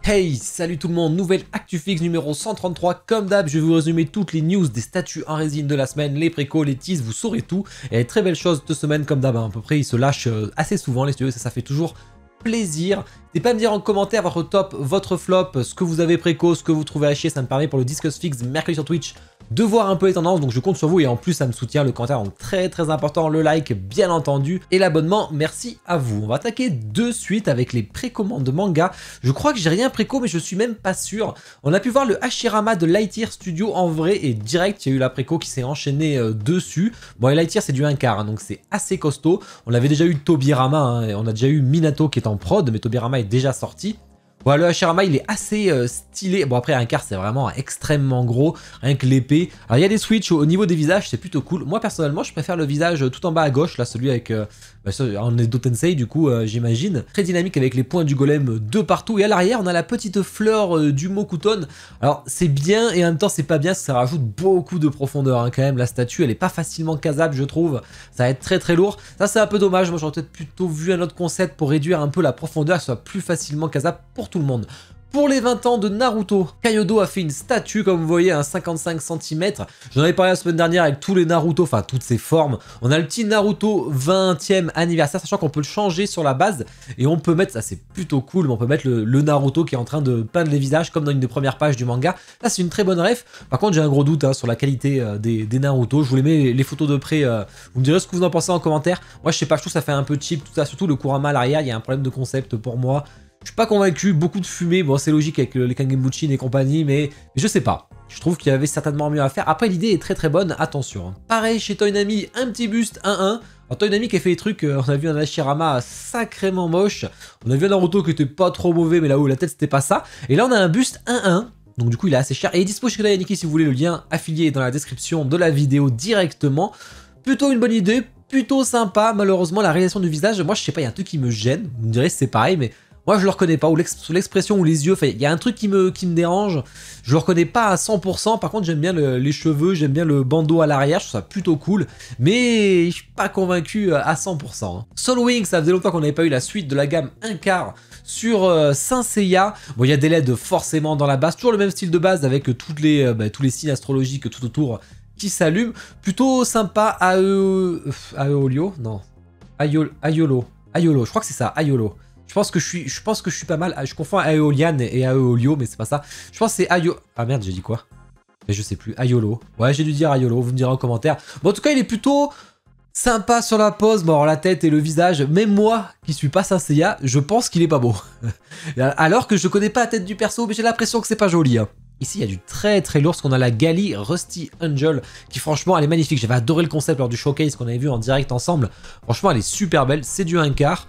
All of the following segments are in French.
Hey, salut tout le monde, nouvelle ActuFix numéro 133. Comme d'hab, je vais vous résumer toutes les news des statues en résine de la semaine, les précos, les teases, vous saurez tout. Et très belles choses de semaine comme d'hab, à peu près ils se lâchent assez souvent les studios, ça fait toujours plaisir. N'hésitez pas à me dire en commentaire votre top, votre flop, ce que vous avez préco, ce que vous trouvez à chier, ça me permet pour le Discuss Fix mercredi sur Twitch de voir un peu les tendances, donc je compte sur vous et en plus ça me soutient, le commentaire donc très important, le like bien entendu et l'abonnement, merci à vous. On va attaquer de suite avec les précommandes de manga. Je crois que j'ai rien préco mais je suis même pas sûr. On a pu voir le Hashirama de Lightyear Studio en vrai et direct, il y a eu la préco qui s'est enchaînée dessus. Bon, et Lightyear c'est du 1/4 hein, donc c'est assez costaud. On avait déjà eu Tobirama, hein, et on a déjà eu Minato qui est en prod, mais Tobirama est déjà sorti. Voilà, le Hashirama il est assez stylé. Bon après un quart c'est vraiment extrêmement gros, rien que l'épée. Alors il y a des switches au niveau des visages, c'est plutôt cool. Moi personnellement je préfère le visage tout en bas à gauche, là celui avec en Edo Tensei du coup j'imagine. Très dynamique avec les points du golem de partout. Et à l'arrière on a la petite fleur du Mokuton. Alors c'est bien et en même temps c'est pas bien parce que ça rajoute beaucoup de profondeur hein, quand même. La statue elle est pas facilement casable je trouve. Ça va être très lourd. Ça c'est un peu dommage, moi j'aurais peut-être plutôt vu un autre concept pour réduire un peu la profondeur, que ce soit plus facilement casable pour tout le monde. Pour les 20 ans de Naruto, Kyodo a fait une statue, comme vous voyez, à 55 cm. J'en avais parlé la semaine dernière avec tous les Naruto, enfin toutes ses formes. On a le petit Naruto 20e anniversaire, sachant qu'on peut le changer sur la base. Et on peut mettre, ça c'est plutôt cool, mais on peut mettre le Naruto qui est en train de peindre les visages, comme dans une des premières pages du manga. Là c'est une très bonne ref. Par contre j'ai un gros doute hein, sur la qualité des Naruto. Je vous les mets les photos de près, vous me direz ce que vous en pensez en commentaire. Moi je sais pas, je trouve que ça fait un peu cheap, tout ça, surtout le Kurama à l'arrière, il y a un problème de concept pour moi. Je suis pas convaincu, beaucoup de fumée, bon c'est logique avec les Kangenbuchin et compagnie, mais je sais pas. Je trouve qu'il y avait certainement mieux à faire. Après l'idée est très bonne, attention. Hein. Pareil chez Toynami, un petit buste 1-1. Alors Toynami qui a fait des trucs, on a vu un Hashirama sacrément moche. On a vu un Naruto qui était pas trop mauvais, mais là-haut la tête c'était pas ça. Et là on a un buste 1-1. Donc du coup il est assez cher. Et il est dispo chez Kodai Aniki si vous voulez, le lien affilié est dans la description de la vidéo directement. Plutôt une bonne idée, plutôt sympa. Malheureusement la réalisation du visage, moi je sais pas, il y a un truc qui me gêne. Vous me direz c'est pareil, mais... moi je le reconnais pas, ou l'expression ou les yeux, il y a un truc qui me dérange, je le reconnais pas à 100%, par contre j'aime bien les cheveux, j'aime bien le bandeau à l'arrière, je trouve ça plutôt cool, mais je suis pas convaincu à 100%. Hein. Solo Wings, ça faisait longtemps qu'on n'avait pas eu la suite de la gamme 1/4 sur Saint Seiya. Bon il y a des LED forcément dans la base, toujours le même style de base avec tous les signes astrologiques tout autour qui s'allument, plutôt sympa. Aeolio, non, Aiolo, je crois que c'est ça, Aiolo. Je pense que je suis pas mal. Je confonds Aeolian et Aeolio, mais c'est pas ça. Je pense que c'est Ayo... ah merde, j'ai dit quoi? Mais je sais plus. Aiolo. Ouais, j'ai dû dire Aiolo, vous me direz en commentaire. Bon, en tout cas, il est plutôt sympa sur la pose. Bon, alors la tête et le visage, même moi, qui suis pas Saint Seiya, je pense qu'il est pas beau. Alors que je connais pas la tête du perso, mais j'ai l'impression que c'est pas joli. Hein. Ici, il y a du très lourd, parce qu'on a la Gali Rusty Angel, qui franchement, elle est magnifique. J'avais adoré le concept lors du showcase qu'on avait vu en direct ensemble. Franchement, elle est super belle. C'est du 1/4.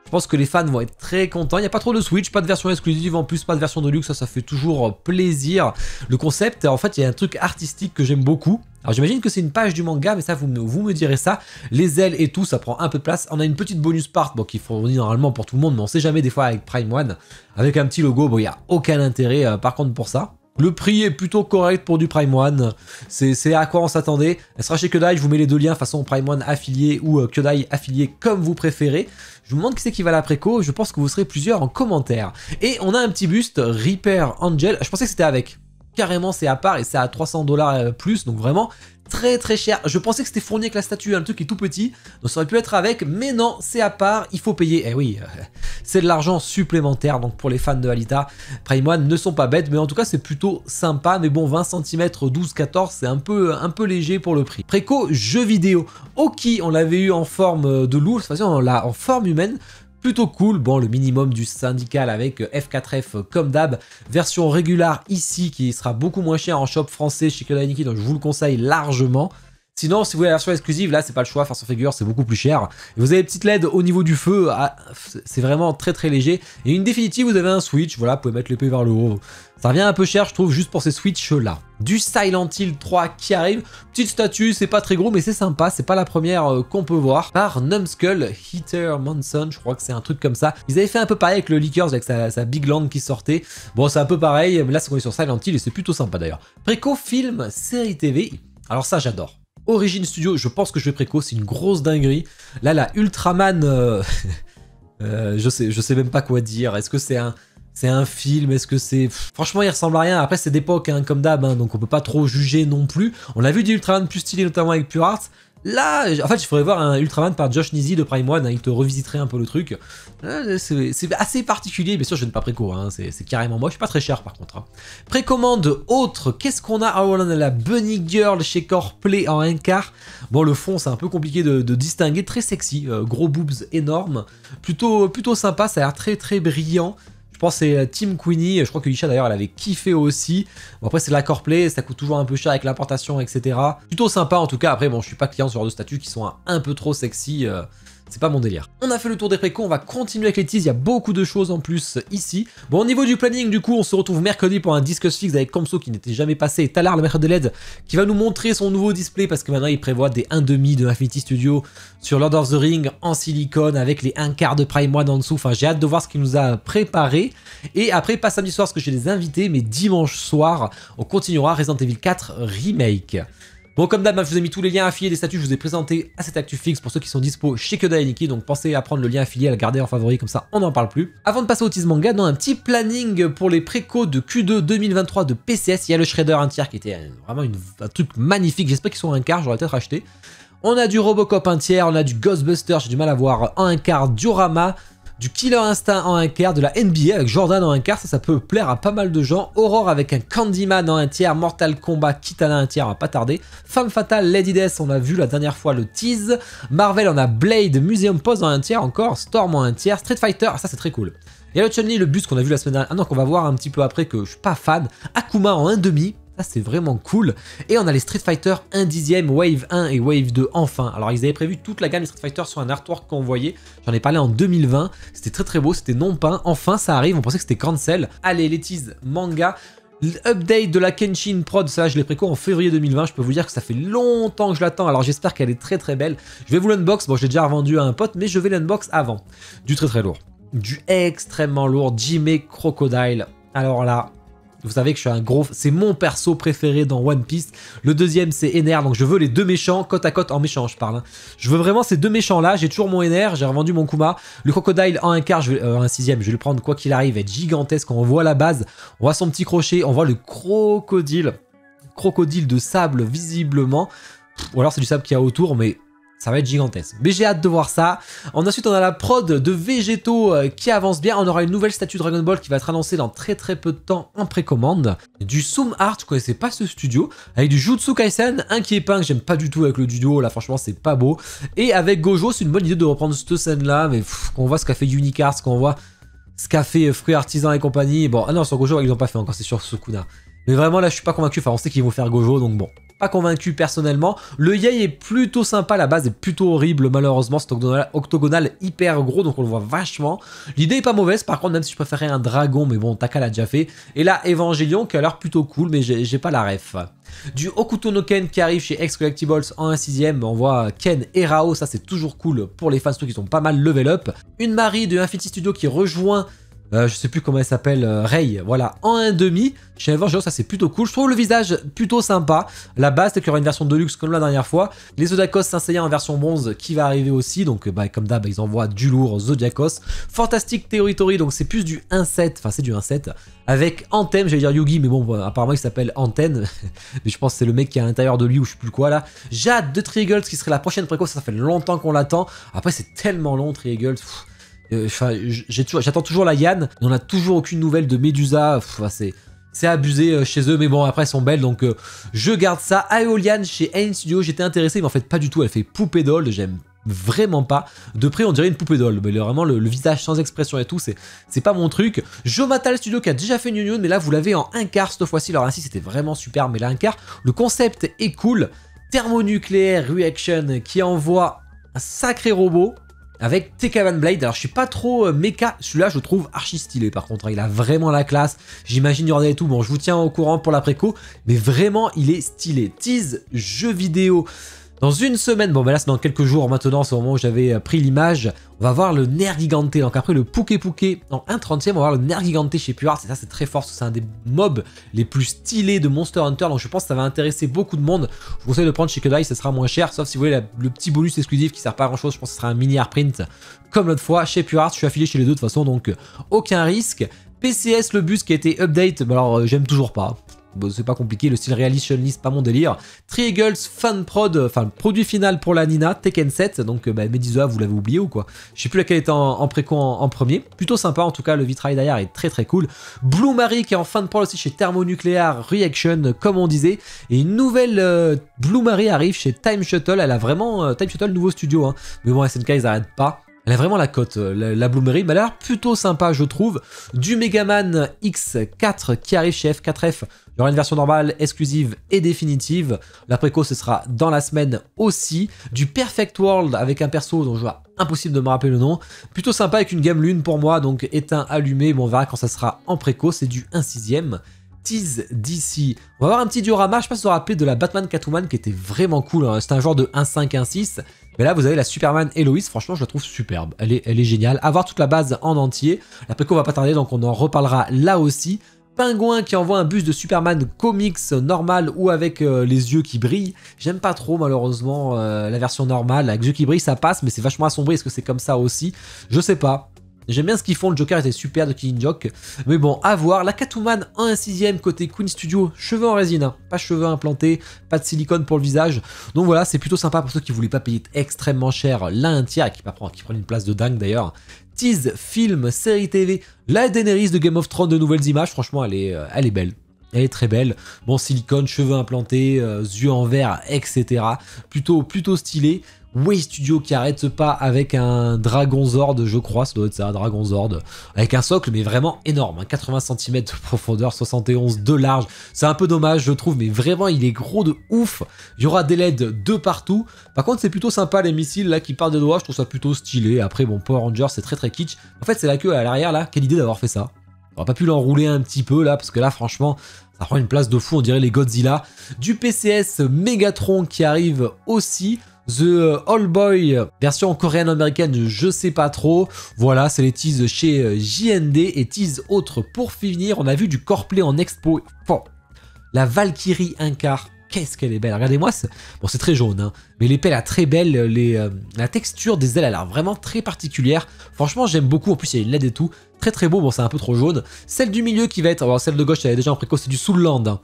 Je pense que les fans vont être très contents. Il n'y a pas trop de Switch, pas de version exclusive, en plus pas de version de luxe, ça fait toujours plaisir. Le concept, en fait, il y a un truc artistique que j'aime beaucoup. Alors j'imagine que c'est une page du manga, mais ça, vous me direz ça. Les ailes et tout, ça prend un peu de place. On a une petite bonus part, bon, qui fournit normalement pour tout le monde, mais on sait jamais des fois avec Prime One. Avec un petit logo, bon, il n'y a aucun intérêt par contre pour ça. Le prix est plutôt correct pour du Prime One, c'est à quoi on s'attendait. Elle sera chez Kodai, je vous mets les deux liens, façon Prime One affilié ou Kodai affilié comme vous préférez. Je vous demande qui c'est qui va à la préco, je pense que vous serez plusieurs en commentaire. Et on a un petit buste Reaper Angel, je pensais que c'était avec. Carrément c'est à part et c'est à 300 $ plus, donc vraiment très cher. Je pensais que c'était fourni avec la statue, un truc qui est tout petit, donc ça aurait pu être avec, mais non, c'est à part, il faut payer. Eh oui, c'est de l'argent supplémentaire, donc pour les fans de Alita, Prime One ne sont pas bêtes, mais en tout cas c'est plutôt sympa, mais bon 20 cm 12-14 c'est un peu léger pour le prix. Préco jeux vidéo, Oki on l'avait eu en forme de loup, cette fois-ci on l'a en forme humaine. Plutôt cool, bon le minimum du syndical avec F4F comme d'hab, version régulière ici qui sera beaucoup moins cher en shop français chez Kodai Aniki, donc je vous le conseille largement. Sinon si vous voulez la version exclusive, là c'est pas le choix, façon figure c'est beaucoup plus cher. Et vous avez des petites LED au niveau du feu, c'est vraiment très léger. Et une définitive vous avez un switch, voilà vous pouvez mettre l'épée vers le haut. Ça revient un peu cher je trouve juste pour ces switches là. Du Silent Hill 3 qui arrive, petite statue, c'est pas très gros mais c'est sympa, c'est pas la première qu'on peut voir. Par Numskull Heater Monson, je crois que c'est un truc comme ça. Ils avaient fait un peu pareil avec le Lickers avec sa Big Land qui sortait. Bon c'est un peu pareil, mais là c'est qu'on est sur Silent Hill et c'est plutôt sympa d'ailleurs. Préco film série TV, alors ça j'adore. Origin Studio, je pense que je vais préco, c'est une grosse dinguerie. Là, la Ultraman, je sais même pas quoi dire. Est-ce que c'est un... C'est un film, est-ce que c'est... Franchement, il ressemble à rien. Après, c'est d'époque, hein, comme d'hab, hein, donc on peut pas trop juger non plus. On a vu des Ultraman plus stylés, notamment avec Pure Art. Là, en fait, il faudrait voir un Ultraman par Josh Nisi de Prime One, hein, il te revisiterait un peu le truc. C'est assez particulier, bien sûr, je n'ai pas préco, hein, c'est carrément moi, je suis pas très cher par contre. Hein. Précommande autre, qu'est-ce qu'on a? Ah, on a la Bunny Girl chez Coreplay en 1/4. Bon, le fond, c'est un peu compliqué de distinguer, très sexy, gros boobs énormes, plutôt sympa, ça a l'air très brillant. Je pense que c'est Team Queenie, je crois que Isha d'ailleurs elle avait kiffé aussi. Bon après c'est de la Coreplay, ça coûte toujours un peu cher avec l'importation etc. Plutôt sympa en tout cas, après bon je suis pas client sur ce genre de statues qui sont un peu trop sexy. C'est pas mon délire. On a fait le tour des précos, on va continuer avec les teases, il y a beaucoup de choses en plus ici. Bon au niveau du planning du coup on se retrouve mercredi pour un Discuss Fix avec Komso qui n'était jamais passé et Talar le maître de LED qui va nous montrer son nouveau display parce que maintenant il prévoit des 1/2 de Infinity Studio sur Lord of the Ring en silicone avec les 1/4 de Prime One en dessous. Enfin j'ai hâte de voir ce qu'il nous a préparé. Et après pas samedi soir parce que j'ai des invités mais dimanche soir on continuera Resident Evil 4 Remake. Bon, comme d'hab, je vous ai mis tous les liens affiliés des statuts, je vous ai présenté à cette actu fixe pour ceux qui sont dispo chez Koda et Nikki, donc pensez à prendre le lien affilié, à le garder en favori, comme ça on n'en parle plus. Avant de passer au tease manga, dans un petit planning pour les précos de Q2 2023 de PCS, il y a le Shredder 1/3 qui était vraiment un truc magnifique, j'espère qu'ils sont en 1/4, j'aurais peut-être acheté. On a du Robocop 1/3, on a du Ghostbuster, j'ai du mal à voir en 1/4, Diorama, du Killer Instinct en 1/4, de la NBA avec Jordan en 1/4, ça peut plaire à pas mal de gens. Aurore avec un Candyman en 1/3, Mortal Kombat Kitana 1/3, on va pas tarder. Femme Fatale, Lady Death, on a vu la dernière fois le tease. Marvel, on a Blade, Museum Pose en 1/3 encore, Storm en 1/3, Street Fighter, ça c'est très cool. Il y a le Chun-Li, le bus qu'on a vu la semaine dernière, non qu'on va voir un petit peu après que je suis pas fan. Akuma en 1/2. Ça c'est vraiment cool. Et on a les Street Fighter 1/10, Wave 1 et Wave 2 enfin. Alors ils avaient prévu toute la gamme des Street Fighter sur un artwork qu'on voyait. J'en ai parlé en 2020. C'était très beau, c'était non peint. Enfin ça arrive, on pensait que c'était cancel. Allez, les teases manga. L'update de la Kenshin Prod, ça je l'ai préco en février 2020. Je peux vous dire que ça fait longtemps que je l'attends. Alors j'espère qu'elle est très belle. Je vais vous l'unbox. Bon, je l'ai déjà revendu à un pote, mais je vais l'unbox avant. Du très lourd. Du extrêmement lourd. Jime Crocodile. Alors là... Vous savez que je suis un gros... C'est mon perso préféré dans One Piece. Le deuxième, c'est Ener. Donc je veux les deux méchants, côte à côte, en méchant, je parle. Hein. Je veux vraiment ces deux méchants-là. J'ai toujours mon Ener. J'ai revendu mon Kuma. Le Crocodile en 1/4, un 6ème. Je vais le prendre quoi qu'il arrive. Être gigantesque. On voit la base. On voit son petit crochet. On voit le crocodile. Crocodile de sable, visiblement. Ou alors c'est du sable qu'il y a autour, mais... ça va être gigantesque. Mais j'ai hâte de voir ça. Ensuite, on a la prod de Végétaux qui avance bien. On aura une nouvelle statue Dragon Ball qui va être annoncée dans très peu de temps en précommande. Du Soum Art, je connaissais pas ce studio. Avec du Jutsu Kaisen, un qui est peint que j'aime pas du tout avec le duo. Là, franchement, c'est pas beau. Et avec Gojo, c'est une bonne idée de reprendre cette scène-là. Mais qu'on voit ce qu'a fait Unicars, qu'on voit ce qu'a fait Fruits Artisans et compagnie. Bon, ah non, sur Gojo, ils l'ont pas fait encore, c'est sur Sukuna. Mais vraiment, là, je suis pas convaincu. Enfin, on sait qu'ils vont faire Gojo, donc bon. Pas convaincu personnellement. Le Yei est plutôt sympa, la base est plutôt horrible malheureusement, c'est octogonal hyper gros donc on le voit vachement. L'idée est pas mauvaise par contre, même si je préférais un dragon, mais bon Taka l'a déjà fait. Et là Evangelion qui a l'air plutôt cool mais j'ai pas la ref. Du Hokuto no Ken qui arrive chez X Collectibles en 1/6ème, on voit Ken et Rao, ça c'est toujours cool pour les fans qui sont pas mal level up. Une Marie de Infinity Studio qui rejoint... je sais plus comment elle s'appelle, Rei, voilà, en 1/2, chez Evangelion, ça c'est plutôt cool, je trouve le visage plutôt sympa, la base c'est qu'il y aura une version de luxe comme la dernière fois, les Zodiacos Saint Seiya en version bronze qui va arriver aussi, donc comme d'hab ils envoient du lourd Zodiacos, Fantastic Territory, donc c'est plus du 1/7, enfin c'est du 1/7, avec Anthem, j'allais dire Yugi, mais bon, apparemment il s'appelle Anthem, mais je pense que c'est le mec qui est à l'intérieur de lui ou je sais plus quoi là, Jade de Triangles qui serait la prochaine préco, ça fait longtemps qu'on l'attend, après c'est tellement long Triangles, j'attends toujours la Yann, on n'a toujours aucune nouvelle de Medusa, c'est abusé chez eux, mais bon après elles sont belles donc je garde ça. Aeolian chez Ain Studio, j'étais intéressé mais en fait pas du tout, elle fait poupée doll, j'aime vraiment pas. De près on dirait une poupée doll, mais vraiment le visage sans expression et tout, c'est pas mon truc. Jomatal Studio qui a déjà fait une mais là vous l'avez en 1/4 cette fois-ci, alors ainsi c'était vraiment super, mais là 1/4, le concept est cool. Thermonucléaire Reaction qui envoie un sacré robot. Avec Tekavan Blade, alors je suis pas trop méca, celui-là je le trouve archi stylé par contre, il a vraiment la classe, j'imagine Jordan et tout, bon je vous tiens au courant pour la préco, mais vraiment il est stylé. Tease jeu vidéo, dans une semaine, bon ben là c'est dans quelques jours maintenant, c'est au moment où j'avais pris l'image, on va voir le Nergigante, donc après le Pouké Pouké en 1/30ème, on va voir le Nergigante chez Pure Art, et ça c'est très fort, parce que c'est un des mobs les plus stylés de Monster Hunter, donc je pense que ça va intéresser beaucoup de monde. Je vous conseille de prendre chez Kodai, ça sera moins cher, sauf si vous voulez le petit bonus exclusif qui sert pas à grand chose, je pense que ce sera un mini airprint, comme l'autre fois, chez Pure Art, je suis affilié chez les deux de toute façon, donc aucun risque. PCS le bus qui a été update, bah alors j'aime toujours pas. Bon, c'est pas compliqué, le style Realization List, pas mon délire. Triangles Fan Prod, enfin produit final pour la Nina, Tekken 7, donc Medizoa, vous l'avez oublié ou quoi? Je sais plus laquelle était en préco en premier. Plutôt sympa, en tout cas, le vitrail derrière est très cool. Blue Marie qui est en fin de prod aussi chez Thermonuclear Reaction, comme on disait. Et une nouvelle Blue Marie arrive chez Time Shuttle, elle a vraiment... Time Shuttle, nouveau studio, hein. Mais bon, SNK, ils arrêtent pas. Elle a vraiment la cote, la Blue Marie, mais elle a l'air plutôt sympa, je trouve. Du Megaman X4 qui arrive chez F4F. Il y aura une version normale, exclusive et définitive. La préco, ce sera dans la semaine aussi. Du Perfect World avec un perso dont je vois impossible de me rappeler le nom. Plutôt sympa avec une gamme lune pour moi, donc éteint, allumé. Bon, on verra quand ça sera en préco, c'est du 1/6. Tease d'ici. On va avoir un petit diorama, je sais pas si vous vous rappelez de la Batman Catwoman qui était vraiment cool, hein. C'était un genre de 1/5, 1/6. Mais là vous avez la Superman Elois, franchement je la trouve superbe, elle est géniale. À voir toute la base en entier, la préco va pas tarder donc on en reparlera là aussi. Pingouin qui envoie un bus de Superman comics normal ou avec les yeux qui brillent. J'aime pas trop malheureusement la version normale, avec les yeux qui brillent ça passe mais c'est vachement assombri, est-ce que c'est comme ça aussi? Je sais pas. J'aime bien ce qu'ils font, le Joker était super de Killing Joke. Mais bon, à voir. La Catwoman en 1/6 côté Queen Studio, cheveux en résine, hein. Pas cheveux implantés, pas de silicone pour le visage. Donc voilà, c'est plutôt sympa pour ceux qui voulaient pas payer extrêmement cher là un tiers et qui prennent une place de dingue d'ailleurs. Tease, film, série TV, la Daenerys de Game of Thrones de nouvelles images, franchement elle est belle. Elle est très belle. Bon, silicone, cheveux implantés, yeux en verre, etc. Plutôt stylé. Way Studio qui arrête pas avec un Dragon Zord, je crois, ça doit être ça, un Dragon Zord, avec un socle mais vraiment énorme, hein, 80 cm de profondeur, 71 de large, c'est un peu dommage je trouve, mais vraiment il est gros de ouf, il y aura des LED de partout, par contre c'est plutôt sympa les missiles là qui partent des doigts, je trouve ça plutôt stylé, après bon Power Rangers c'est très kitsch, en fait c'est la queue à l'arrière là, quelle idée d'avoir fait ça, on aurait pas pu l'enrouler un petit peu là, parce que là franchement... Ça prend une place de fou, on dirait les Godzilla. Du PCS Megatron qui arrive aussi. The All Boy, version coréenne-américaine, je sais pas trop. Voilà, c'est les teases chez JND et tease autres pour finir. On a vu du Coreplay en expo. Oh, la Valkyrie Incar. Qu'est-ce qu'elle est belle, regardez-moi, bon c'est très jaune, hein, mais l'épée elle est très belle, la texture des ailes elle a l'air vraiment très particulière, franchement j'aime beaucoup, en plus il y a une LED et tout, très beau, bon c'est un peu trop jaune. Celle du milieu qui va être, alors celle de gauche elle est déjà en préco, c'est du Soulland, hein.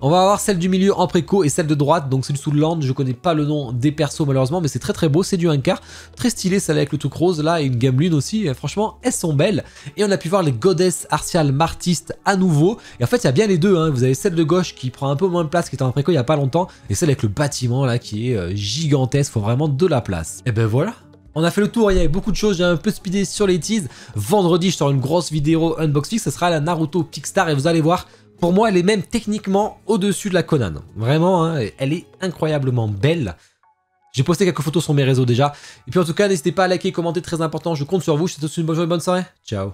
On va avoir celle du milieu en préco et celle de droite, donc c'est du Soulland, je connais pas le nom des persos malheureusement, mais c'est très beau, c'est du 1/4, très stylé celle avec le truc rose, là et une gamme lune aussi, et franchement elles sont belles. Et on a pu voir les Goddess Artial Martiste à nouveau, et en fait il y a bien les deux, hein. Vous avez celle de gauche qui prend un peu moins de place, qui était en préco il y a pas longtemps, et celle avec le bâtiment là qui est gigantesque, faut vraiment de la place. Et ben voilà. On a fait le tour, il y avait beaucoup de choses, j'ai un peu speedé sur les teases. Vendredi, je sors une grosse vidéo unboxing, ce sera la Naruto Kickstar et vous allez voir, pour moi, elle est même techniquement au-dessus de la Conan. Vraiment, hein, elle est incroyablement belle. J'ai posté quelques photos sur mes réseaux déjà. Et puis en tout cas, n'hésitez pas à liker, commenter, très important, je compte sur vous. Je vous souhaite tous une bonne journée, bonne soirée. Ciao.